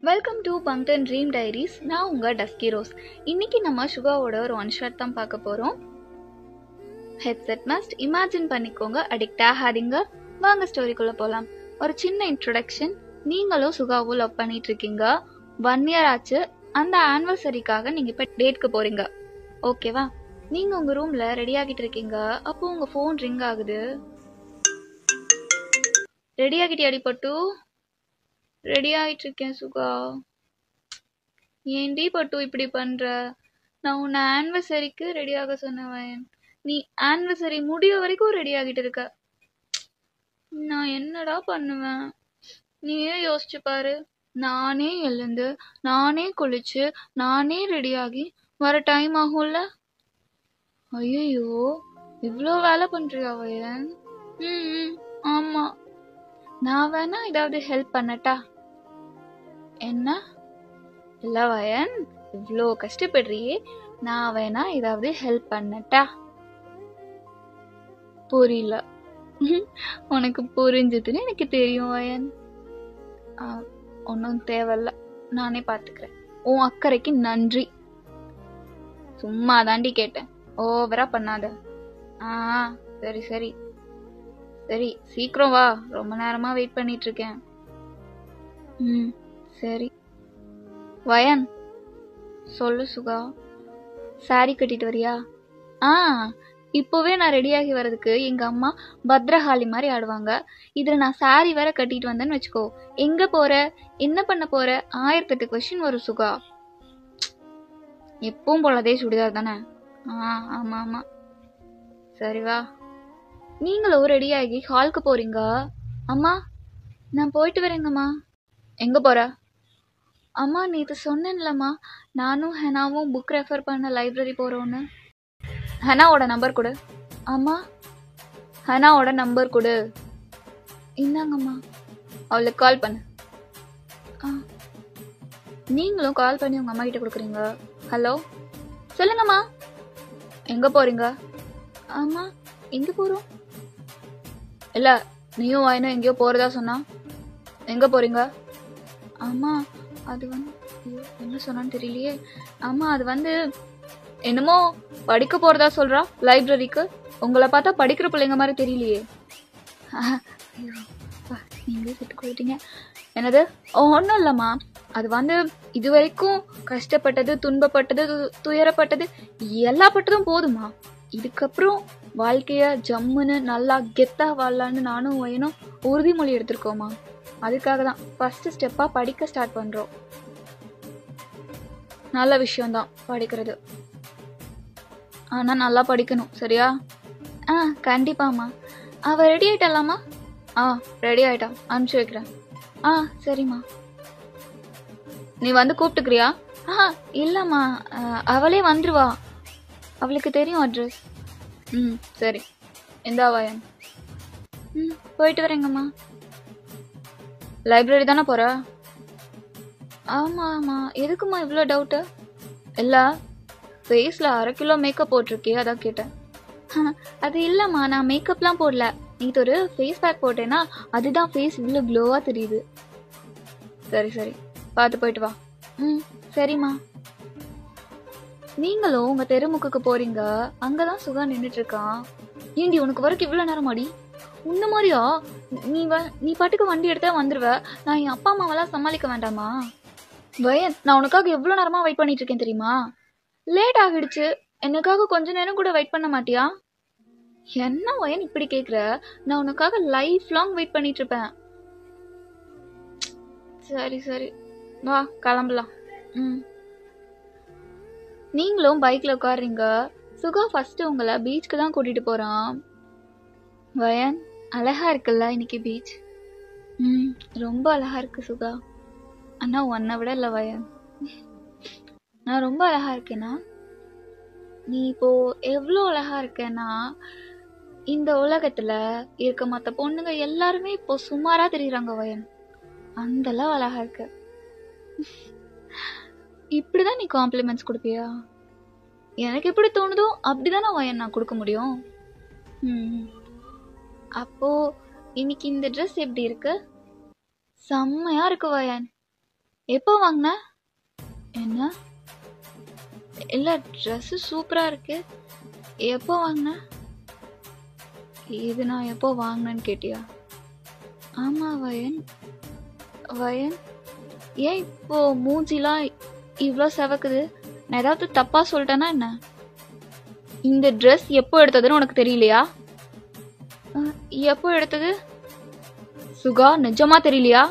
Welcome to பங்டன் dream diaries. நான் உங்கள் டஸ்கி ரோஸ். இன்னைக்கு நம்ம சுகாவோட ஒரு ஒன் ஷாட் தான் பார்க்க போகிறோம். Headset must. இமேஜின் பண்ணிக்கோங்க, அடிக்ட் ஆகாதீங்க. வாங்க ஸ்டோரிக்குள்ளே போகலாம். ஒரு சின்ன இன்ட்ரொடக்ஷன். நீங்களும் சுகாவும் லவ் பண்ணிட்டு இருக்கீங்க. 1 year ஆச்சு. அந்த ஆனிவர்சரிக்காக நீங்கள் இப்போ டேட்க்கு போகிறீங்க, ஓகேவா? நீங்கள் உங்கள் ரூமில் ரெடி ஆகிட்டு இருக்கீங்க. அப்போ உங்கள் ஃபோன் ரிங் ஆகுது. ரெடி ஆகிட்டு அடிப்பட்டு ரெடி ஆகிட்டு இருக்கேன் சுகா. ஏன்டி பட்டு இப்படி பண்ற? நான் உன்னை ஆனிவர்சரிக்கு ரெடியாக சொன்னவன். நீ ஆனிவர்சரி முடிய வரைக்கும் ரெடி ஆகிட்டு இருக்க. நான் என்னடா பண்ணுவேன்? நீயே யோசிச்சு பாரு. நானே எழுந்து, நானே குளிச்சு, நானே ரெடியாகி வர டைம் ஆகும்ல. ஐயோ, இவ்வளோ வேலை பண்றியா வயன்? ஆமா. நான் வேணா ஏதாவது ஹெல்ப் பண்ணட்டா? என்ன? இல்ல வயன், இவ்வளோ கஷ்டப்படுறியே, நான் வேணா ஏதாவது ஹெல்ப் பண்ணட்டா? புரியல. உனக்கு புரிஞ்சதுன்னு எனக்கு தெரியும் வயன். ஒன்றும் தேவையில்ல, நானே பார்த்துக்கிறேன். உன் அக்கறைக்கு நன்றி. சும்மா தாண்டி கேட்டேன், ஓவரா பண்ணாத. சரி சரி சரி, சீக்கிரம் வா, ரொம்ப நேரமா வெயிட் பண்ணிட்டு இருக்கேன். சரி. வயன், சொல்லு சுகா. சாரி கட்டிட்டு வரியா? இப்போவே நான் ரெடியாகி வர்றதுக்கு எங்க அம்மா பத்ரகாளி மாதிரி ஆடுவாங்க. இதுல நான் சாரி வேற கட்டிட்டு வந்தேன்னு வச்சுக்கோ, எங்க போற, என்ன பண்ண போற, 1008 கொஸ்டின் வரும் சுகா. எப்பவும் போலதே சுடிதார் தானே? ஆமா ஆமா. சரி வா. நீங்களும் ரெடியாகி ஹாலுக்கு போறீங்க. அம்மா, நான் போயிட்டு வரேங்கம்மா. எங்க போற? அம்மா, நேற்று சொன்னேன்லம்மா, நானும் ஹெனாவும் புக் ரெஃபர் பண்ண லைப்ரரி போகிறோன்னு. ஹெனாவோட நம்பர் கொடு. அம்மா, ஹெனாவோட நம்பர் கொடு. இந்தாங்கம்மா. அவளுக்கு கால் பண்ணு. நீங்களும் கால் பண்ணி உங்கள் அம்மா கிட்ட கொடுக்குறீங்க. ஹலோ, சொல்லுங்கம்மா. எங்கே போகிறீங்க? அம்மா, எங்கே போகிறோம்? இல்லை, நீயும் வாயினும் எங்கேயோ போகிறதா சொன்னா. எங்கே போகிறீங்க? அம்மா, அது வந்து என்ன சொன்னான்னு தெரியலையே. ஆமா, அது வந்து என்னமோ படிக்க போறதா சொல்றா லைப்ரரிக்கு. உங்களை பார்த்தா படிக்கிற பிள்ளைங்க மாதிரி தெரியலையே. நீங்களே செட்டு கொடுத்தீங்க. என்னது? ஒன்றும் இல்லைம்மா, அது வந்து இது வரைக்கும் கஷ்டப்பட்டது, துன்பப்பட்டது, துயரப்பட்டது, எல்லா பட்டதும் போதுமா. இதுக்கப்புறம் வாழ்க்கைய ஜம்முன்னு நல்லா கெத்தா வாழலான்னு நானும் வயனும் உறுதிமொழி எடுத்திருக்கோமா. அதுக்காக தான் ஃபர்ஸ்ட் ஸ்டெப்பா படிக்க ஸ்டார்ட் பண்றோம். நல்ல விஷயம்தான் படிக்கிறது, ஆனா நல்லா படிக்கணும், சரியா? கண்டிப்பாம்மா. அவ ரெடி ஆயிட்டாலாமா? ரெடி ஆயிட்டா, அனுப்பிச்சு வைக்கிறேன். சரிம்மா. நீ வந்து கூப்பிட்டுக்கிறியா? இல்லம்மா, அவளே வந்துருவா, அவளுக்கு தெரியும் அட்ரஸ். சரி, இந்தா வயன். போயிட்டு வரேங்கம்மா. லைப்ரரி தானே போற? ஆமா. எதுக்குமா இவ்வளோ டவுட்டு? இல்ல, ஃபேஸ்ல 1/2 கிலோ மேக்கப் போட்டிருக்கே, அதான் கேட்டேன். அது இல்லம்மா, நான் மேக்கப்லாம் போடல. நீ ஒரு ஃபேஸ் பேக் போட்டேன்னா அதுதான் ஃபேஸ் இவ்வளோ க்ளோவா தெரியுது. சரி, பார்த்து போயிட்டு வா. சரிம்மா. நீங்களும் உங்க தெருமுக்குக்கு போறீங்க. அங்கதான் சுகா நின்றுட்டு இருக்கான். ஏண்டி, உனக்கு வரைக்கும் இவ்வளோ நேரமாடி? உன்ன மாதிரியா? நீ பாட்டுக்கு வண்டி எடுத்தா வந்துருவ. நான் என் அப்பா அம்மாவெல்லாம் சமாளிக்க வேண்டாமா? வயன், நான் உனக்காக எவ்வளவு நேரமா வெயிட் பண்ணிட்டு இருக்கேன் தெரியுமா? லேட் ஆகிடுச்சு, எனக்காக கொஞ்ச நேரம் கூட வெயிட் பண்ண மாட்டியா? என்ன வயன் இப்படி கேக்குற? நான் உனக்காக லைஃப் லாங் வெயிட் பண்ணிட்டு இருப்பேன். சரி, வா கிளம்பலாம். நீங்களும் பைக்ல உட்காருறீங்க. சுகா ஃபர்ஸ்ட் உங்களை பீச்சுக்கு தான் கூட்டிட்டு போறான். வயன், அழகா இருக்குல்ல இன்னைக்கு பீச்? ரொம்ப அழகா இருக்கு சுகா. அண்ணா, உன்னை விட இல்லை வயன், நான் ரொம்ப அழகா இருக்கேனா? நீ இப்போ எவ்வளோ அழகா இருக்கேன்னா, இந்த உலகத்துல இருக்க மற்ற பொண்ணுங்க எல்லாருமே இப்போ சுமாரா தெரியுறாங்க வயன். அந்த அளவு அழகா இருக்க. இப்படிதான் நீ காம்ப்ளிமெண்ட்ஸ் கொடுப்பியா? எனக்கு எப்படி தோணுதோ அப்படிதானே வயன் நான் கொடுக்க முடியும். அப்போ இன்னைக்கு இந்த ட்ரெஸ் எப்படி இருக்கு? செம்மையா இருக்கு வயன். எப்போ வாங்கின? என்ன? இல்ல, ட்ரெஸ் சூப்பரா இருக்கு. எப்போ வாங்கின? இது நான் எப்போ வாங்கினேன்னு கேட்டியா? ஆமா வயன். வயன், ஏன் இப்போ மூஞ்சிலாம் இவ்ளோ செவக்குது? நான் ஏதாவது தப்பா சொல்லிட்டேனா என்ன? இந்த ட்ரெஸ் எப்போ எடுத்ததுன்னு உனக்கு தெரியலையா? எப்போ எடுத்தது? சுகா, நிஜமா தெரியலையா?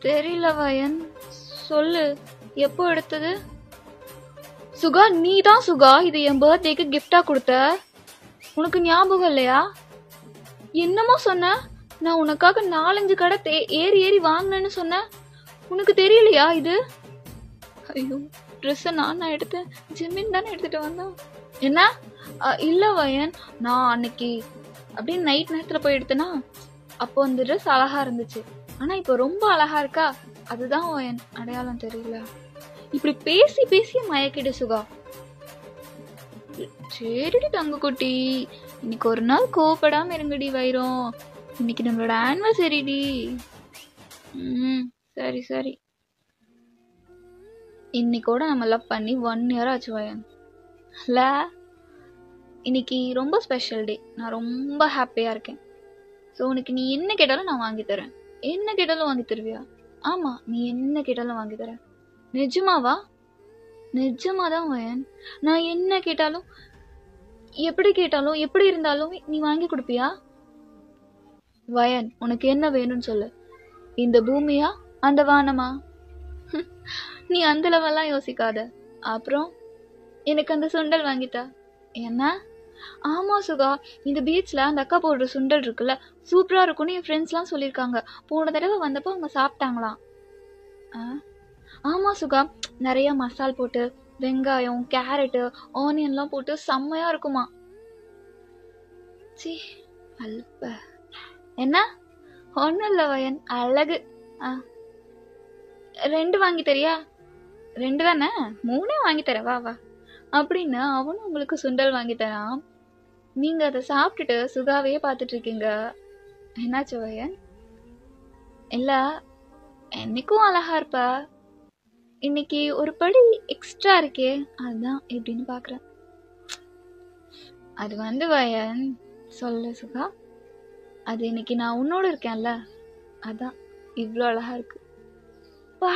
தெரியல வயன், சொல்லு, எப்போ எடுத்தது? சுகா, நீ தான் சுகா இது என் பர்த்டேக்கு கிஃப்டா கொடுத்த. உனக்கு ஞாபகம் இல்லையா? என்னமோ சொன்ன? நான் உனக்காக 4-5 கடை ஏறி ஏறி வாங்கினேன்னு சொன்ன. உனக்கு தெரியலையா இது? ஐயோ, ட்ரெஸ் நான் எடுத்தேன். ஜிம்மின் தானே எடுத்துட்டு வந்தான். என்ன? இல்ல வயன், நான் அன்னைக்கு அப்படியே நைட் நேரத்துல போய் எடுத்தேனா, அப்போ அந்த ட்ரெஸ் அழகா இருந்துச்சு. ஆனா இப்போ ரொம்ப அழகா இருக்கா, அதுதான் வயன் அடையாளம் தெரியல. இப்படி பேசி பேசி மயக்கிடு சுகா. சரிடி தங்க குட்டி, இன்னைக்கு ஒரு நாள் கோவப்படாம இருங்கடி வைரம். இன்னைக்கு நம்மளோட ஆனிவர்சரிடி. சரி சரி. இன்னைக்கோட நம்ம லவ் பண்ணி 1 year ஆச்சு வயன். இல்ல, இன்னைக்கு ரொம்ப ஸ்பெஷல் டே. நான் ரொம்ப ஹாப்பியா இருக்கேன். ஸோ உனக்கு நீ என்ன கேட்டாலும் நான் வாங்கி தரேன். என்ன கேட்டாலும் வாங்கி தருவியா? ஆமா, நீ என்ன கேட்டாலும் வாங்கி தரேன். நிஜமாவா? நிஜமாதான் வயன். நான் என்ன கேட்டாலும், எப்படி கேட்டாலும், எப்படி இருந்தாலும் நீ வாங்கி கொடுப்பியா? வயன், உனக்கு என்ன வேணும்னு சொல்லு. இந்த பூமியா அந்த வானமா? நீ அந்த லெவல்லாம் யோசிக்காத. அப்புறம் எனக்கு அந்த சுண்டல் வாங்கிட்டா என்ன? ஆமா சுகா, இந்த பீச்ல அந்த அக்கா போடுற சுண்டல் இருக்குல்ல, சூப்பரா இருக்கும்னு என் ஃப்ரெண்ட்ஸ்லாம் சொல்லியிருக்காங்க. போன தடவை வந்தப்போ அவங்க சாப்பிட்டாங்களாம். ஆமா சுகா, நிறைய மசால் போட்டு வெங்காயம், கேரட்டு, ஆனியன்லாம் போட்டு செம்மையா இருக்குமா. சி அல்ப. என்ன? ஒன்னும் இல்ல வயன், அழகு. 2 வாங்கி தரியா? 2 தானே, 3 வாங்கி தர, வா வா அப்படின்னு அவனும் உங்களுக்கு சுண்டல் வாங்கி தரான். நீங்க அதை சாப்பிட்டுட்டு சுகாவையே பார்த்துட்டு இருக்கீங்க. என்னாச்சு வயன்? இல்ல, என்னைக்கும் அழகா இருப்பா, இன்னைக்கு ஒரு படி எக்ஸ்ட்ரா இருக்கே, அதுதான் எப்படின்னு பாக்குறேன். அது வந்து வயன், சொல்லு சுகா, அது இன்னைக்கு நான் உன்னோட இருக்கேன்ல, அதான் இவ்வளோ அழகா இருக்கு. வா,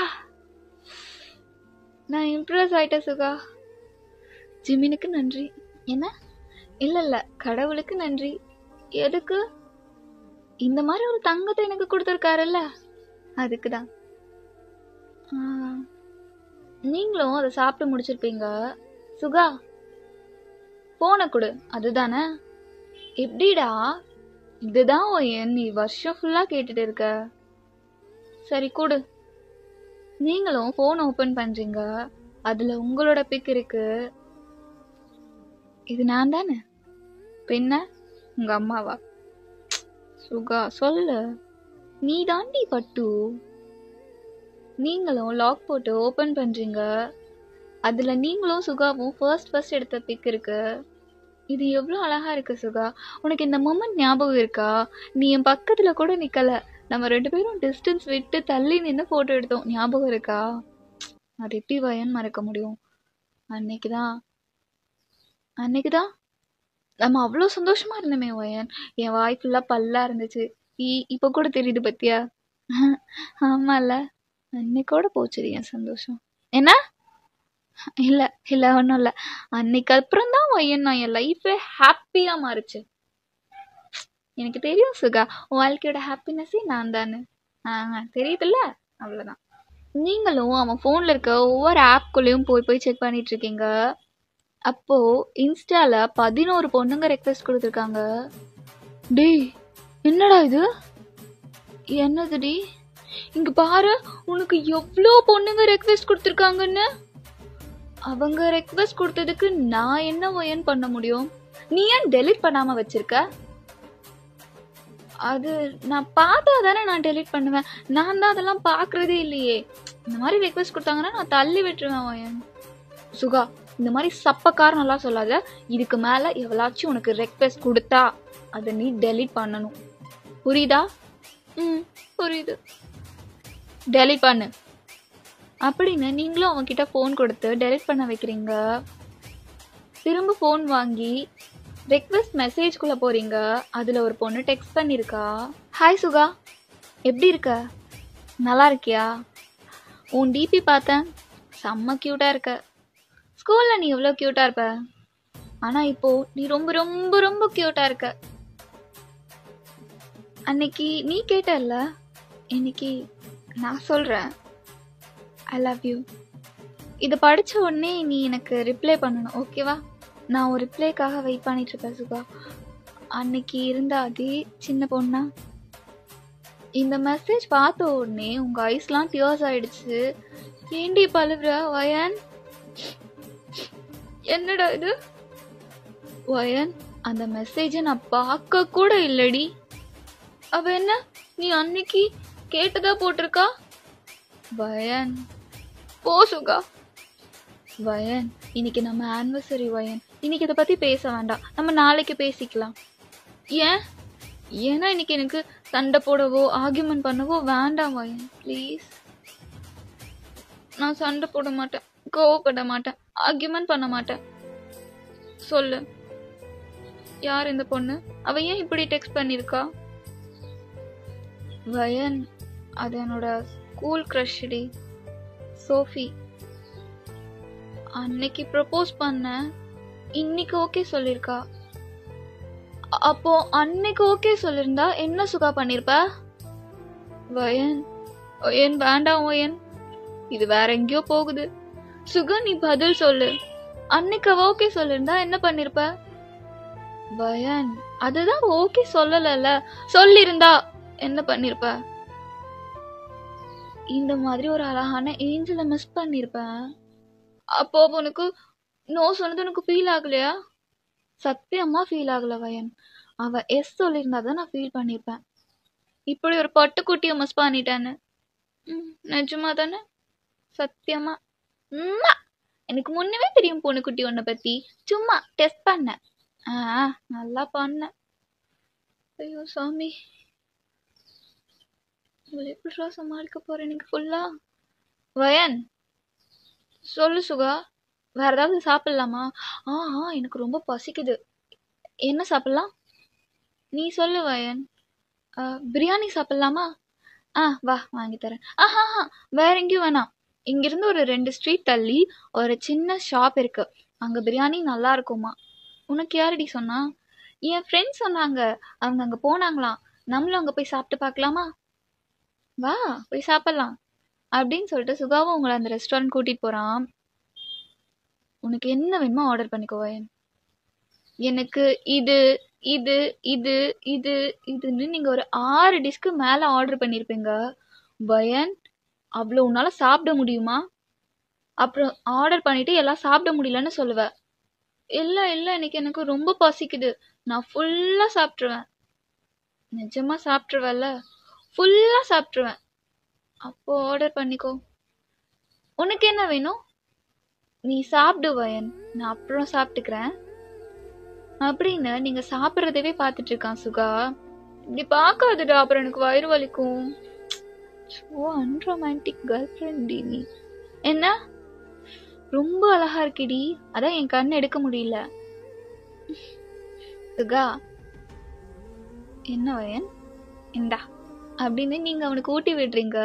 நான் இம்ப்ரெஸ் ஆயிட்டேன் சுகா. ஜிமினுக்கு நன்றி. என்ன? இல்ல இல்ல, கடவுளுக்கு நன்றி. எதுக்கு? இந்த மாதிரி ஒரு தங்கத்தை எனக்கு கொடுத்துருக்காருல்ல, அதுக்குதான். நீங்களும் அதை சாப்பிட்டு முடிச்சிருப்பீங்க. சுகா, போன கொடு. அதுதானே? எப்படிடா? இதுதான் நீ வருஷம் ஃபுல்லா கேட்டுட்டு இருக்க. சரி கொடு. நீங்களும் போன் ஓபன் பண்றீங்க, அதுல உங்களோட பிக் இருக்கு. இது நான் தானே? பின்ன உங்க அம்மாவா? சுகா சொல்லு, நீ தாண்டி பட்டு. நீங்களும் லாக் போட்டு ஓபன் பண்றீங்க, அதுல நீங்களும் சுகாவும் ஃபர்ஸ்ட் எடுத்த பிக் இருக்கு. இது எவ்வளவு அழகா இருக்கு சுகா. உனக்கு இந்த மொமெண்ட் ஞாபகம் இருக்கா? நீ என் பக்கத்துல கூட நிக்கல, நம்ம 2 பேரும் டிஸ்டன்ஸ் விட்டு தள்ளி நின்று போட்டோ எடுத்தோம், ஞாபகம் இருக்கா? அது எப்படி வயன் மறக்க முடியும்? அன்னைக்குதான் நம்ம அவ்வளோ சந்தோஷமா இருந்தோமே வயன். என் வாய் ஃபுல்லா பல்லா இருந்துச்சு, இப்ப கூட தெரியுது பத்தியா? ஆமால, அன்னைக்கோட போச்சுடி என் சந்தோஷம். என்ன? இல்ல இல்ல, ஒன்றும் இல்லை. அன்னைக்கு அப்புறம் தான் வயன் நான் என் லைஃபே ஹாப்பியா மாறுச்சு. எனக்கு தெரியும் சுகா, உன் வாழ்க்கையோட ஹாப்பினஸே நான் தானே. தெரியுதுல்ல, அவ்வளோதான். நீங்களும் அவன் ஃபோனில் இருக்க ஒவ்வொரு ஆப்குள்ளேயும் போய் செக் பண்ணிட்டு இருக்கீங்க. அப்போ இன்ஸ்டால 11 பொண்ணுங்க ரெக்வெஸ்ட் கொடுத்துருக்காங்க. டேய், என்னடா இது? என்னதுடி? இங்க பாரு, உனக்கு எவ்வளோ பொண்ணுங்க ரெக்வெஸ்ட் கொடுத்துருக்காங்கன்னு. அவங்க ரெக்வெஸ்ட் கொடுத்ததுக்கு நான் என்ன வயன் பண்ண முடியும்? நீ ஏன் டெலிட் பண்ணாம வச்சிருக்க? அது நான் பார்த்தா தானே நான் டெலிட் பண்ணுவேன். நான் தான் அதெல்லாம் பாக்குறதே இல்லையே. இந்த மாதிரி ரெக்வெஸ்ட் கொடுத்தாங்கன்னா நான் தள்ளி விட்டுருவேன் வயன். சுகா, இந்த மாதிரி சப்பக்காரன் எல்லாம் சொல்லாத. இதுக்கு மேல எவ்வளாச்சும் உனக்கு ரெக்வெஸ்ட் கொடுத்தா அதை நீ டெலிட் பண்ணணும், புரியுதா? புரியுது. டெலிட் பண்ணு அப்படின்னு நீங்களும் அவன்கிட்ட ஃபோன் கொடுத்து டெலிட் பண்ண வைக்கிறீங்க. திரும்ப ஃபோன் வாங்கி ரெக்வெஸ்ட் மெசேஜ்குள்ளே போகிறீங்க. அதில் ஒரு பொண்ணு டெக்ஸ்ட் பண்ணியிருக்கா. ஹாய் சுகா, எப்படி இருக்க, நல்லா இருக்கியா? உன் டிபி பார்த்தேன், செம்ம க்யூட்டாக இருக்க. ஸ்கூலில் நீ எவ்வளோ க்யூட்டாக இருப்ப, ஆனால் இப்போது நீ ரொம்ப ரொம்ப ரொம்ப க்யூட்டாக இருக்க. அன்னைக்கு நீ கேட்டல்ல, இன்னைக்கு நான் சொல்கிறேன் ஐ லவ் யூ. இதை படித்த உடனே நீ எனக்கு ரிப்ளை பண்ணணும், ஓகேவா? நான் ஒரு ரிப்ளைக்காக வெயிட் பண்ணிட்டு இருப்பேன் சுகா. அன்னைக்கு இருந்த அதே சின்ன பொண்ணா? இந்த மெசேஜ் பார்த்த உடனே உங்கள் ஐஸ்லாம் டியர்ஸ் ஆயிடுச்சு. ஏண்டி பழுவுற வயன்? என்னடா இது வயன்? அந்த மெசேஜை நான் பார்க்க கூட இல்லடி. அவ என்ன நீ அன்னைக்கு கேட்டதா போட்டிருக்கா? வயன் போ சுகா. வயன், இன்னைக்கு நம்ம ஆனிவர்சரி வயன். இன்னைக்கு இதை பத்தி பேச வேண்டாம், நம்ம நாளைக்கு பேசிக்கலாம். ஏன்? ஏன்னா இன்னைக்கு எனக்கு சண்டை போடவோ ஆர்கியூமெண்ட் பண்ணவோ வேண்டாம் வயன், ப்ளீஸ். நான் சண்டை போட மாட்டேன், கோவப்பட மாட்டேன், ஆர்கியூமெண்ட் பண்ண மாட்டேன். சொல்லு, யார் இந்த பொண்ணு? அவ ஏன் இப்படி டெக்ஸ்ட் பண்ணிருக்கா? வயன், அது என்னோட ஸ்கூல் க்ரஷ்டி, சோஃபி. அன்னைக்கு ப்ரப்போஸ் பண்ண, இன்னைக்கு ஓகே சொல்லிருக்கா. அப்போ அன்னைக்கு ஓகே சொல்லிருந்தா என்ன சுகா பண்ணிருப்ப? வயன், வயன் வேண்டாம் வயன், இது வேற எங்கேயோ போகுது. சுகா நீ பதில் சொல்லு. அன்னைக்கு அவ ஓகே சொல்லிருந்தா என்ன பண்ணிருப்ப? வயன், அதுதான் ஓகே சொல்லல, சொல்லிருந்தா என்ன பண்ணிருப்ப? இந்த மாதிரி ஒரு அழகான ஏஞ்சலை மிஸ் பண்ணிருப்பேன். அப்போ உனக்கு நோ சொன்னது உனக்கு ஃபீல் ஆகலையா? சத்தியமா ஃபீல் ஆகல வயன். அவ எஸ் சொல்லியிருந்தா தான் நான் ஃபீல் பண்ணிருப்பேன். இப்படி ஒரு பட்டுக்குட்டியை மிஸ் பண்ணிட்டேன்னு. நிஜமா தானே? சத்தியமா. எனக்கு முன்னவே தெரியும் பொண்ணுக்குட்டி உன்னை பத்தி, சும்மா டெஸ்ட் பண்ண. நல்லா பண்ண. ஐயோ சாமி, எப்படிரா சமாளிக்க போறேன் இன்னைக்கு ஃபுல்லா? வயன் சொல்லு சுகா, வேற ஏதாவது சாப்பிடலாமா? எனக்கு ரொம்ப பசிக்குது. என்ன சாப்பிடலாம்? நீ சொல்லு வயன். பிரியாணி சாப்பிடலாமா? வா வாங்கி தரேன். வேற எங்கேயும் வேணாம். இங்கிருந்து ஒரு 2 ஸ்ட்ரீட் தள்ளி ஒரு சின்ன ஷாப் இருக்கு, அங்க பிரியாணி நல்லா இருக்குமா. உனக்கு யாரடி சொன்னா? என் ஃப்ரெண்ட்ஸ் சொன்னாங்க, அவங்க அங்க போனாங்களாம். நம்மளும் அங்க போய் சாப்பிட்டு பார்க்கலாமா? வா போய் சாப்பிடலாம் அப்படின்னு சொல்லிட்டு சுகாவும் உங்களை அந்த ரெஸ்டாரண்ட் கூட்டிட்டு போறான். உனக்கு என்ன வேணுமோ ஆர்டர் பண்ணிக்கோ வயன். எனக்கு இது இது இது இது இதுன்னு நீங்க ஒரு 6 டிஷ்க்கு மேல ஆர்டர் பண்ணிருப்பீங்க வயன். அவ்வளோ உன்னால சாப்பிட முடியுமா? அப்புறம் ஆர்டர் பண்ணிட்டு எல்லாம் சாப்பிட முடியலன்னு சொல்லுவ. இல்ல இல்ல, இன்னைக்கு எனக்கு ரொம்ப பசிக்குது, நான் ஃபுல்லா சாப்பிட்டுருவேன். நிஜமா சாப்பிட்டுருவல்ல? ஃபுல்லா சாப்பிட்டுருவேன். அப்போ ஆர்டர் பண்ணிக்கோ. உனக்கு என்ன வேணும்? நீ சாப்பிடு வயன், நான் அப்புறம் சாப்பிட்டுக்கிறேன் அப்படின்னு நீங்க சாப்பிட்றதவே பார்த்துட்டு இருக்கான் சுகா. இப்படி பார்க்காதுடா, அப்புறம் எனக்கு வயிறு வலிக்கும். ஓ அன்ரொமான்டிக் கேர்ள் ஃப்ரெண்ட் நீ. என்ன ரொம்ப அழகா இருக்கடி, அதான் என் கண் எடுக்க முடியல. சுகா என்ன வயன், இந்தா அப்படின்னு நீங்க அவனுக்கு ஊட்டி விடுறீங்க.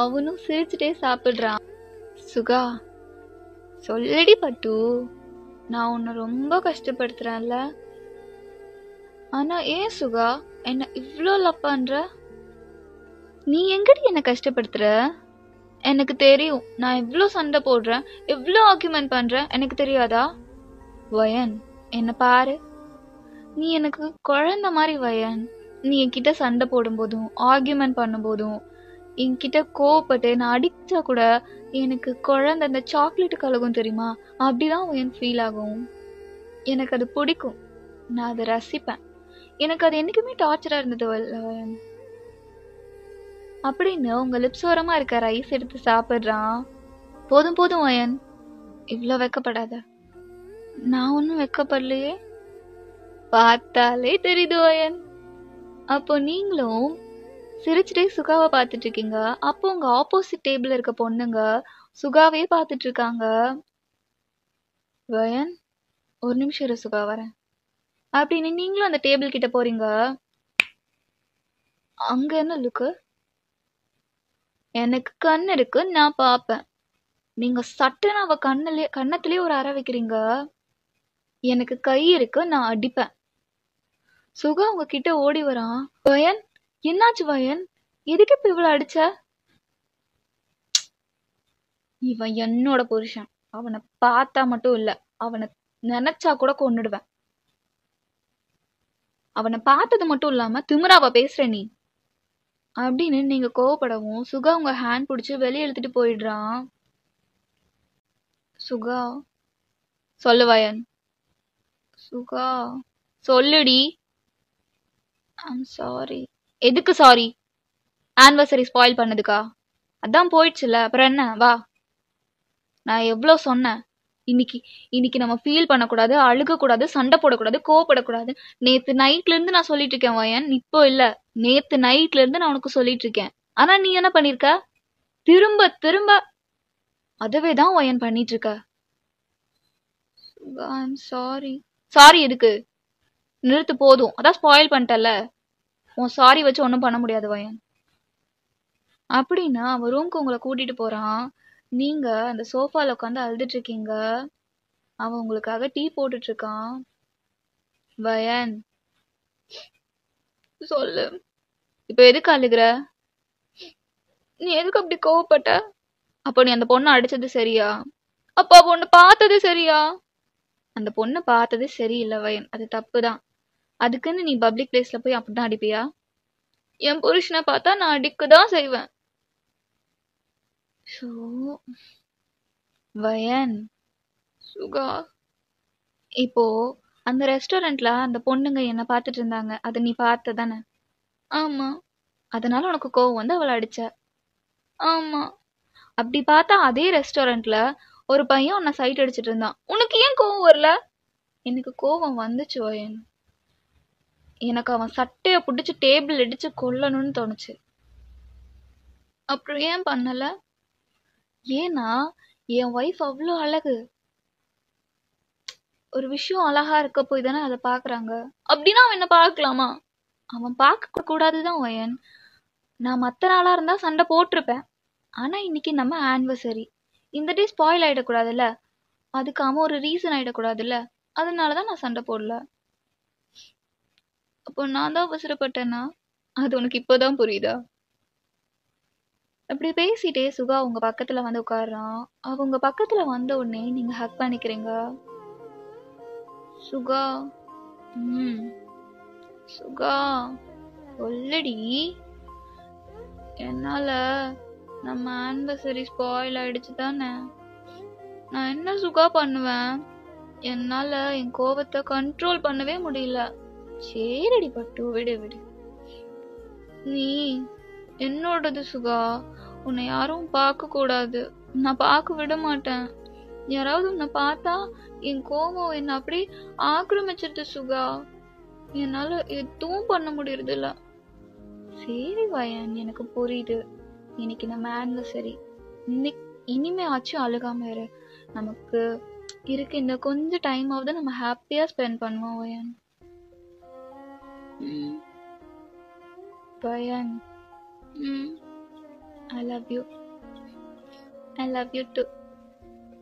அவனும் சிரிச்சுட்டே சாப்பிடுறான். சுகா சொல்லடி பட்டு, நான் உன்னை ரொம்ப கஷ்டப்படுத்துறேன்ல. ஆனா ஏன் சுகா என்ன இவ்ளோ லவ் பண்ற? நீ எங்கடி என்ன கஷ்டப்படுத்துற? எனக்கு தெரியும், நான் எவ்வளோ சண்டை போடுறேன், எவ்வளோ ஆர்கியூமெண்ட் பண்றேன், எனக்கு தெரியாதா? வயன் என்ன பாரு, நீ எனக்கு குழந்தை மாதிரி வயன். நீ என்கிட்ட சண்டை போடும் போதும் ஆர்கியூமெண்ட் பண்ணும் போதும் என்கிட்ட கோவப்பட்டு நான் அடிச்சா கூட எனக்கு குழந்தை அந்த சாக்லேட் கலகும் தெரியுமா, அப்படிதான் வயன் ஃபீல் ஆகும். எனக்கு அது பிடிக்கும், நான் அதை ரசிப்பேன். எனக்கு அது என்னைக்குமே டார்ச்சரா இருந்தது வயன். அப்படின்னு உங்க லிப்ஸ் ஓரமா இருக்க ரைஸ் எடுத்து சாப்பிடுறான். போதும் போதும் வயன், இவ்வளோ வெக்கப்படாத. நான் ஒன்றும் வெக்கப்படலையே, பார்த்தாலே தெரியுது வயன். அப்போ நீங்களும் சிரிச்சுட்டே சுகாவை பார்த்துட்டு இருக்கீங்க. அப்போ உங்க ஆப்போசிட் டேபிள் இருக்க பொண்ணுங்க சுகாவே பார்த்துட்டு இருக்காங்க. வயன், ஒரு நிமிஷம் இரு சுகா, வரேன் அப்படின்னு நீங்களும் அந்த டேபிள் கிட்ட போறீங்க. அங்க என்ன லுக்கு? எனக்கு கண் இருக்கு, நான் பாப்பேன். நீங்க சட்டுன்னு அவ கண்ணத்திலே ஒரு அறை வைக்கிறீங்க. எனக்கு கை இருக்கு, நான் அடிப்பேன். சுகா உங்ககிட்ட ஓடி வரான். வயன், என்னாச்சு வயன்? எதுக்கு இப்ப இவ்வளவு அடிச்ச? இவன் என்னோட புருஷன். அவனை பார்த்தா மட்டும் இல்ல, அவனை நினைச்சா கூட கொன்னுடுவேன். அவனை பார்த்தது மட்டும் இல்லாம திமிராவா பேசுற நீ அப்படின்னு நீங்க கோவப்படவும் சுகா உங்க ஹேண்ட் பிடிச்சு வெளியே இழுத்துட்டு போயிடுறான். சுகா, சொல்லு வயன். சுகா, சொல்லுடி. I'm sorry. எதுக்கு சாரி? ஆனிவர்சரி ஸ்பாயில் பண்ணதுக்கா? அதான் போயிடுச்சுல, அப்புறம் என்ன? வா. நான் எவ்வளவு சொன்னேன், இன்னைக்கு நம்ம ஃபீல் பண்ணக்கூடாது, அழுகக்கூடாது, சண்டை போடக்கூடாது, கோவப்படக்கூடாது. நேத்து நைட்ல இருந்து நான் சொல்லிட்டு இருக்கேன் வயன். இப்போ இல்ல, நேத்து நைட்ல இருந்து நான் உனக்கு சொல்லிட்டு இருக்கேன். ஆனா நீ என்ன பண்ணிருக்க? திரும்ப திரும்ப அதவே தான் வயன் பண்ணிட்டு இருக்க. I'm sorry. சாரி எதுக்கு? நிறுத்து, போதும். அதான் ஸ்பாயில் பண்ணிட்டல. உன் சாரி வச்சு ஒன்றும் பண்ண முடியாது வயன். அப்படின்னா அவன் ரூம்க்கு உங்களை கூட்டிட்டு போறான். நீங்க அந்த சோஃபால உட்காந்து அழுதுட்டு இருக்கீங்க. அவன் உங்களுக்காக டீ போட்டுட்டு இருக்கான். வயன், சொல்லு, இப்ப எதுக்கு அழுகுற? நீ எதுக்கு அப்படி கோவப்பட்ட? அப்போ நீ அந்த பொண்ணை அடிச்சது சரியா? அப்ப பொண்ணு பார்த்தது சரியா? அந்த பொண்ணை பார்த்தது சரியில்லை வயன், அது தப்புதான். அதுக்குன்னு நீ பப்ளிக் பிளேஸ்ல போய் அப்படிதான் அடிப்பியா? என் புருஷனை பார்த்தா நான் அடிக்கதான் செய்வேன். வயன், சுகா, இப்போ அந்த ரெஸ்டாரண்ட்ல அந்த பொண்ணுங்க என்ன பார்த்துட்டு இருந்தாங்க, அதை நீ பார்த்த தானே? ஆமா. அதனால உனக்கு கோவம் வந்து அவளை அடிச்ச? ஆமா. அப்படி பார்த்தா அதே ரெஸ்டாரண்ட்ல ஒரு பையன் உன்னை சைட் அடிச்சிட்டு இருந்தான். உனக்கு ஏன் கோவம் வரல? எனக்கு கோவம் வந்துச்சு வயன். எனக்கு அவன் சட்டைய புடிச்சு டேபிள் அடிச்சு கொல்லணும்னு தோணுச்சு. அப்புறம் ஏன் பண்ணல? ஏன்னா என் ஒய்ஃப் அவ்வளோ அழகு. ஒரு விஷயம் அழகா இருக்க போய் தானே அதை பாக்குறாங்க. அப்படின்னா அவன் என்ன பார்க்கலாமா? அவன் பார்க்க கூடாதுதான் வயன். நான் மத்த நாளா இருந்தா சண்டை போட்டிருப்பேன். ஆனா இன்னைக்கு நம்ம ஆனிவர்சரி. இந்த டே ஸ்பாயில் ஆயிடக்கூடாதுல்ல, அதுக்கு அவன் ஒரு ரீசன் ஆயிடக்கூடாதுல்ல, அதனாலதான் நான் சண்டை போடல. அப்போ நான் தான் அவசரப்பட்டேனா? அது உனக்கு இப்போதான் புரியுதா? அப்படி பேசிட்டே சுகா உங்க பக்கத்துல வந்து உட்காடுறான். அவங்க பக்கத்துல வந்த உடனே நீங்க ஹக் பண்ணிக்கிறீங்க. சுகா, சுகா, சொல்லுடி. என்னால நம்ம ஆனிவர்சரி ஸ்பாயில் ஆயிடுச்சு தானே. நான் என்ன சுகா பண்ணுவேன்? என்னால என் கோபத்தை கண்ட்ரோல் பண்ணவே முடியல. சரிடி பட்டு, விடு விடு. நீ என்னோடது சுகா. உன்னை யாரும் பார்க்க கூடாது. நான் பார்க்க விட மாட்டேன். யாராவது உன்னை பார்த்தா என் கோபம் என்ன அப்படி ஆக்கிரமிச்சிருது சுகா. என்னால எதுவும் பண்ண முடியறது இல்ல. சரி வயன், எனக்கு புரியுது. இன்னைக்கு நம்ம ஆனிவர்சரி. இனிமே ஆச்சும் அழுகாம இரு. நமக்கு இருக்கு இந்த கொஞ்சம் டைம் ஆகுது, நம்ம ஹாப்பியா ஸ்பெண்ட் பண்ணுவோம் வயன். வயன், I love you. I love you too.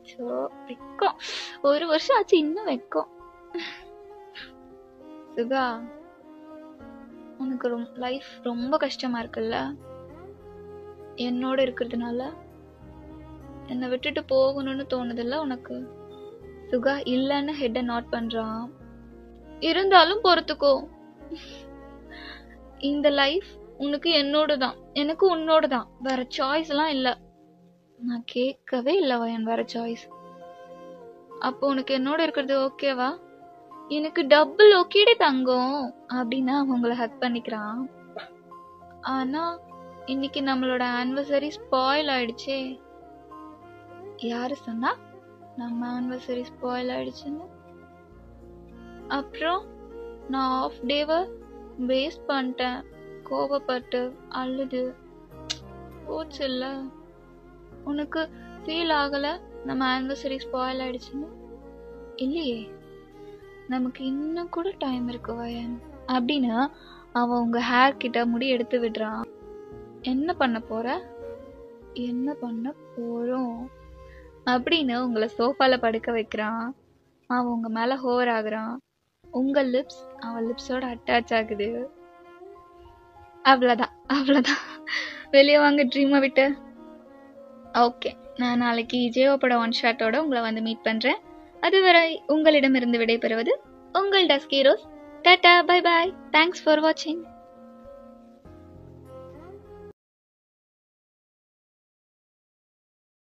So வெக்கம். ஒரு வருஷம் ஆச்சு, இன்னும் வெக்கம். சுகா, உனக்கு லைஃப் ரொம்ப கஷ்டமா இருக்குல்ல என்னோட இருக்கிறதுனால? என்னை விட்டுட்டு போகணும்னு தோணுதில்ல உனக்கு? சுகா இல்லன்னு ஹெட்ட நாட் பண்றான். இருந்தாலும் பொறுத்துக்கோ. இந்த லைஃப் உனக்கு என்னோடதான், எனக்கு உன்னோடதான். வேற சாய்ஸ் எல்லாம் இல்ல. நான் கேட்கவே இல்ல வயன் வேற சாய்ஸ். அப்போ உனக்கு என்னோட இருக்கிறது ஓகேவா? எனக்கு டபுள் ஓகேடி தங்கம் அப்படின்னு அவங்கள ஹக் பண்ணிக்கிறான். ஆனா இன்னைக்கு நம்மளோட ஆனிவர்சரி ஸ்பாயில் ஆயிடுச்சே. யாரு சொன்னா நம்ம ஆனிவர்சரி ஸ்பாயில் ஆயிடுச்சுன்னு? அப்புறம் நான் ஆஃப் டேவை வேஸ்ட் பண்ணிட்டேன். கோவப்பட்டு அழுது போச்சு இல்ல. உனக்கு ஃபீல் ஆகல நம்ம ஆனிவர்சரி ஸ்பாயில் ஆயிடுச்சுன்னு? இல்லையே, நமக்கு இன்னும் கூட டைம் இருக்கு வயன் அப்படின்னு அவன் உங்க ஹேர் கிட்ட முடி எடுத்து விடுறான். என்ன பண்ண போற? என்ன பண்ண போறோம் அப்படின்னு உங்களை சோஃபால படுக்க வைக்கிறான். அவன் உங்க மேல ஹோவர் ஆகுறான். உங்க லிப்ஸ் அவன் லிப்ஸோட அட்டாச் ஆகுது. அவ்வளவுதான். வெளியே வாங்க ட்ரீமை விட்டு. ஓகே, நான் நாளைக்கு ஜியோபட ஒன் ஷாட்டோட உங்களை வந்து மீட் பண்றேன். அதுவரை உங்களிடமிருந்து விடைபெறுவது உங்கள் dusky rose. Tata, bye bye, thanks for வாட்சிங்.